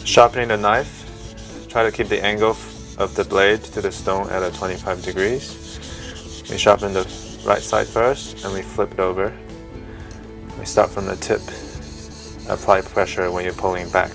Sharpening the knife, try to keep the angle of the blade to the stone at 25 degrees. We sharpen the right side first and we flip it over. We start from the tip. Apply pressure when you're pulling back.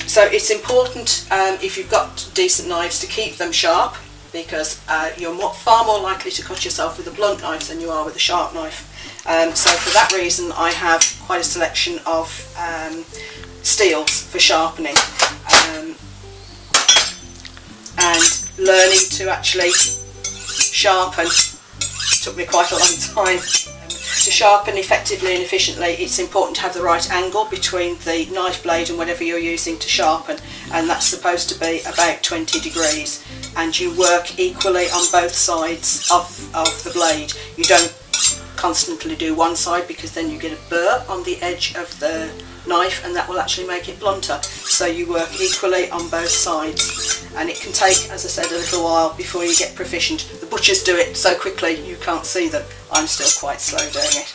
So it's important if you've got decent knives to keep them sharp, because you're far more likely to cut yourself with a blunt knife than you are with a sharp knife. So for that reason I have quite a selection of steels for sharpening, and learning to actually sharpen took me quite a long time. To sharpen effectively and efficiently, it's important to have the right angle between the knife blade and whatever you're using to sharpen, and that's supposed to be about 20 degrees, and you work equally on both sides of the blade. You don't constantly do one side, because then you get a burr on the edge of the knife and that will actually make it blunter. So you work equally on both sides, and it can take, as I said, a little while before you get proficient. The butchers do it so quickly you can't see them. I'm still quite slow doing it.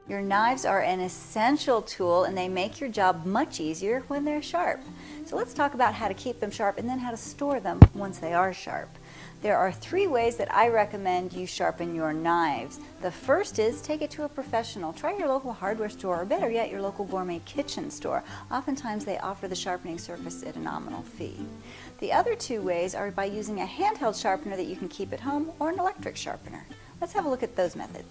Your knives are an essential tool and they make your job much easier when they're sharp. So let's talk about how to keep them sharp and then how to store them once they are sharp. There are 3 ways that I recommend you sharpen your knives. The first is take it to a professional. Try your local hardware store, or better yet, your local gourmet kitchen store. Oftentimes they offer the sharpening surface at a nominal fee. The other 2 ways are by using a handheld sharpener that you can keep at home, or an electric sharpener. Let's have a look at those methods.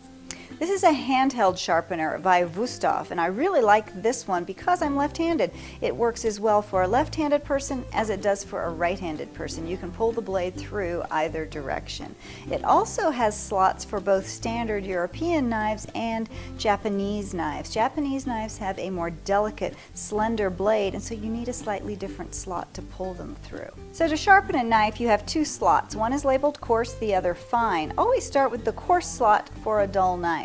This is a handheld sharpener by Wusthof, and I really like this one because I'm left-handed. It works as well for a left-handed person as it does for a right-handed person. You can pull the blade through either direction. It also has slots for both standard European knives and Japanese knives. Japanese knives have a more delicate, slender blade, and so you need a slightly different slot to pull them through. So to sharpen a knife, you have 2 slots. One is labeled coarse, the other fine. Always start with the coarse slot for a dull knife.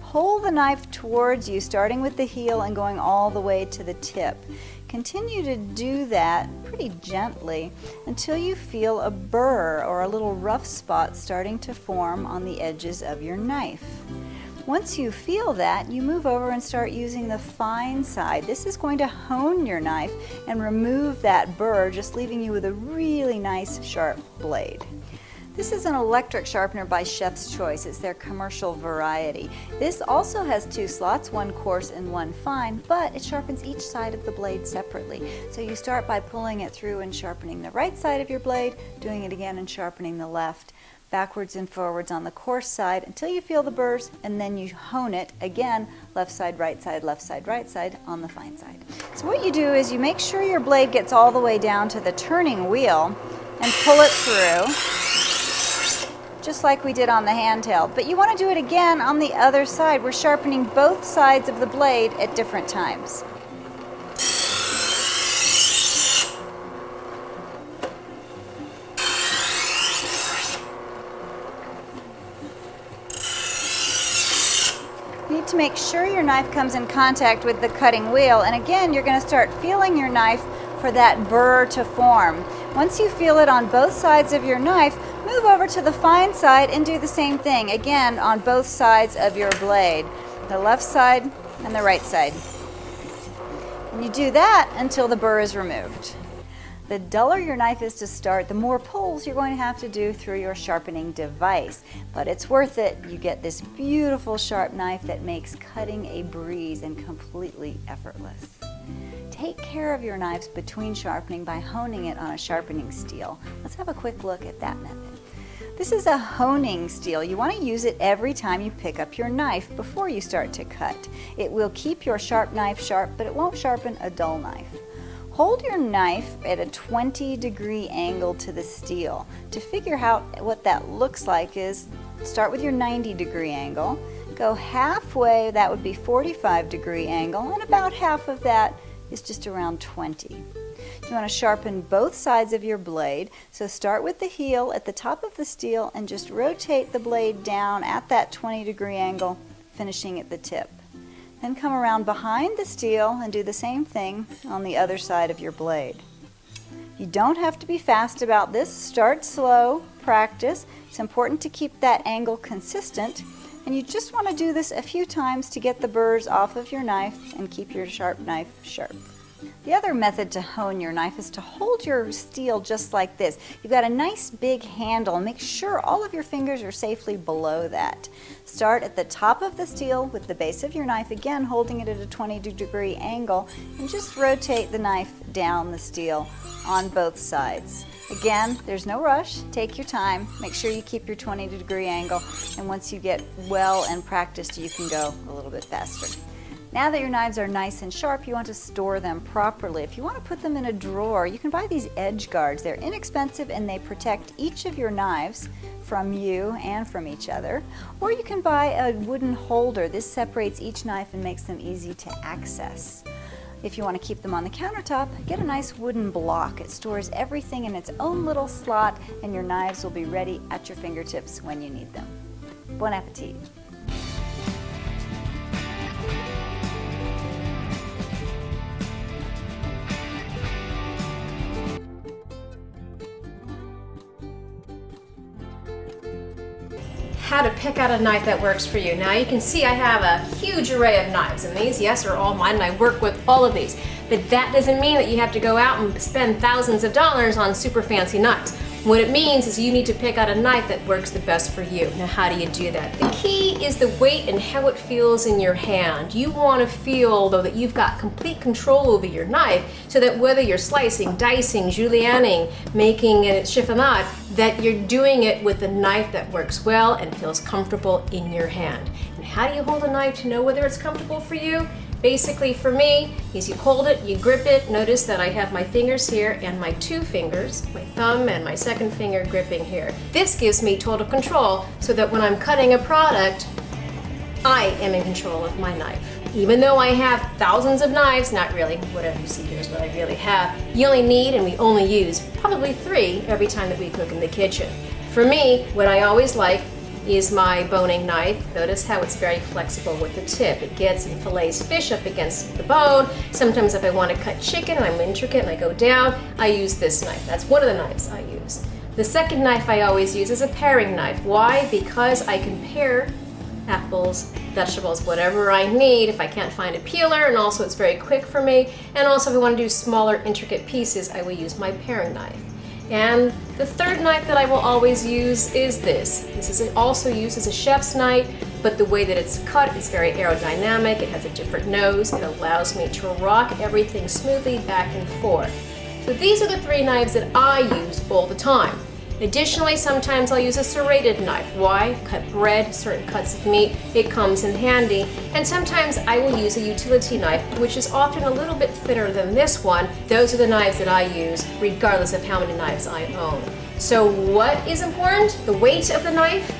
Pull the knife towards you, starting with the heel and going all the way to the tip. Continue to do that pretty gently until you feel a burr or a little rough spot starting to form on the edges of your knife. Once you feel that, you move over and start using the fine side. This is going to hone your knife and remove that burr, just leaving you with a really nice sharp blade. This is an electric sharpener by Chef's Choice. It's their commercial variety. This also has 2 slots, one coarse and one fine, but it sharpens each side of the blade separately. So you start by pulling it through and sharpening the right side of your blade, doing it again and sharpening the left, backwards and forwards on the coarse side until you feel the burrs, and then you hone it again, left side, right side, right side on the fine side. So what you do is you make sure your blade gets all the way down to the turning wheel and pull it through, just like we did on the handheld. But you want to do it again on the other side. We're sharpening both sides of the blade at different times. You need to make sure your knife comes in contact with the cutting wheel, and again you're going to start feeling your knife for that burr to form. Once you feel it on both sides of your knife, move over to the fine side and do the same thing again on both sides of your blade, the left side and the right side. And you do that until the burr is removed. The duller your knife is to start, the more pulls you're going to have to do through your sharpening device. But it's worth it. You get this beautiful sharp knife that makes cutting a breeze and completely effortless. Take care of your knives between sharpening by honing it on a sharpening steel. Let's have a quick look at that method. This is a honing steel. You want to use it every time you pick up your knife before you start to cut. It will keep your sharp knife sharp, but it won't sharpen a dull knife. Hold your knife at a 20-degree angle to the steel. To figure out what that looks like is start with your 90-degree angle, go halfway, that would be 45-degree angle, and about half of that is just around 20. You want to sharpen both sides of your blade, so start with the heel at the top of the steel and just rotate the blade down at that 20-degree angle, finishing at the tip. Then come around behind the steel and do the same thing on the other side of your blade. You don't have to be fast about this. Start slow, practice. It's important to keep that angle consistent, and you just want to do this a few times to get the burrs off of your knife and keep your sharp knife sharp. The other method to hone your knife is to hold your steel just like this. You've got a nice big handle. Make sure all of your fingers are safely below that. Start at the top of the steel with the base of your knife, again holding it at a 20-degree angle, and just rotate the knife down the steel on both sides. Again, there's no rush. Take your time. Make sure you keep your 20-degree angle, and once you get well and practiced, you can go a little bit faster. Now that your knives are nice and sharp, you want to store them properly. If you want to put them in a drawer, you can buy these edge guards. They're inexpensive and they protect each of your knives from you and from each other. Or you can buy a wooden holder. This separates each knife and makes them easy to access. If you want to keep them on the countertop, get a nice wooden block. It stores everything in its own little slot, and your knives will be ready at your fingertips when you need them. Bon appetit! How to pick out a knife that works for you. Now you can see I have a huge array of knives, and these, yes, are all mine, and I work with all of these. But that doesn't mean that you have to go out and spend thousands of dollars on super fancy knives. What it means is you need to pick out a knife that works the best for you. Now how do you do that? The key is the weight and how it feels in your hand. You want to feel, though, that you've got complete control over your knife, so that whether you're slicing, dicing, julienning, making a chiffonade, that you're doing it with a knife that works well and feels comfortable in your hand. And how do you hold a knife to know whether it's comfortable for you? Basically for me, is you hold it, you grip it. Notice that I have my fingers here and my 2 fingers, my thumb and my second finger gripping here. This gives me total control, so that when I'm cutting a product, I am in control of my knife. Even though I have thousands of knives, not really, whatever you see here is what I really have, you only need, and we only use, probably 3 every time that we cook in the kitchen. For me, what I always like is my boning knife. Notice how it's very flexible with the tip. It gets and fillets fish up against the bone. Sometimes if I want to cut chicken and I'm intricate and I go down, I use this knife. That's one of the knives I use. The second knife I always use is a paring knife. Why? Because I can pare apples, vegetables, whatever I need if I can't find a peeler, and also it's very quick for me. And also if I want to do smaller intricate pieces, I will use my paring knife. And the third knife that I will always use is this. This is also used as a chef's knife, but the way that it's cut is very aerodynamic. It has a different nose. It allows me to rock everything smoothly back and forth. So these are the three knives that I use all the time. Additionally, sometimes I'll use a serrated knife. Why? Cut bread, certain cuts of meat, it comes in handy. And sometimes I will use a utility knife, which is often a little bit thinner than this one. Those are the knives that I use, regardless of how many knives I own. So what is important? The weight of the knife,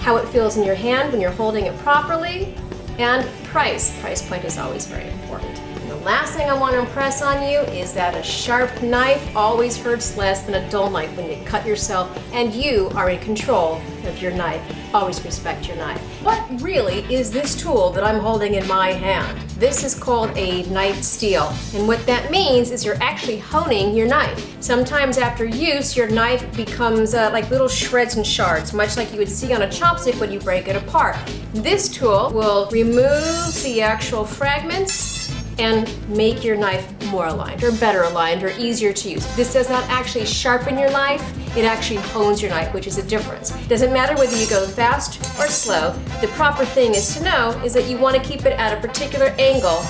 how it feels in your hand when you're holding it properly, and price. Price point is always very important. And the last thing I want to impress on you is that a sharp knife always hurts less than a dull knife when you cut yourself, and you are in control of your knife. Always respect your knife. What really is this tool that I'm holding in my hand? This is called a knife steel, and what that means is you're actually honing your knife. Sometimes after use, your knife becomes like little shreds and shards, much like you would see on a chopstick when you break it apart. This tool will remove the actual fragments and make your knife more aligned, or better aligned, or easier to use. This does not actually sharpen your knife, it actually hones your knife, which is a difference. Doesn't matter whether you go fast or slow, the proper thing is to know is that you want to keep it at a particular angle.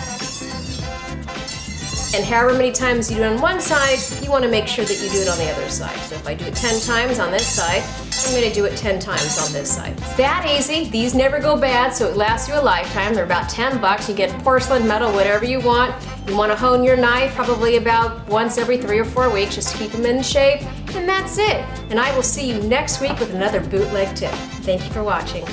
And however many times you do it on one side, you want to make sure that you do it on the other side. So if I do it 10 times on this side, I'm going to do it 10 times on this side. It's that easy. These never go bad, so it lasts you a lifetime. They're about 10 bucks. You get porcelain, metal, whatever you want. You want to hone your knife probably about once every 3 or 4 weeks just to keep them in shape. And that's it. And I will see you next week with another bootleg tip. Thank you for watching.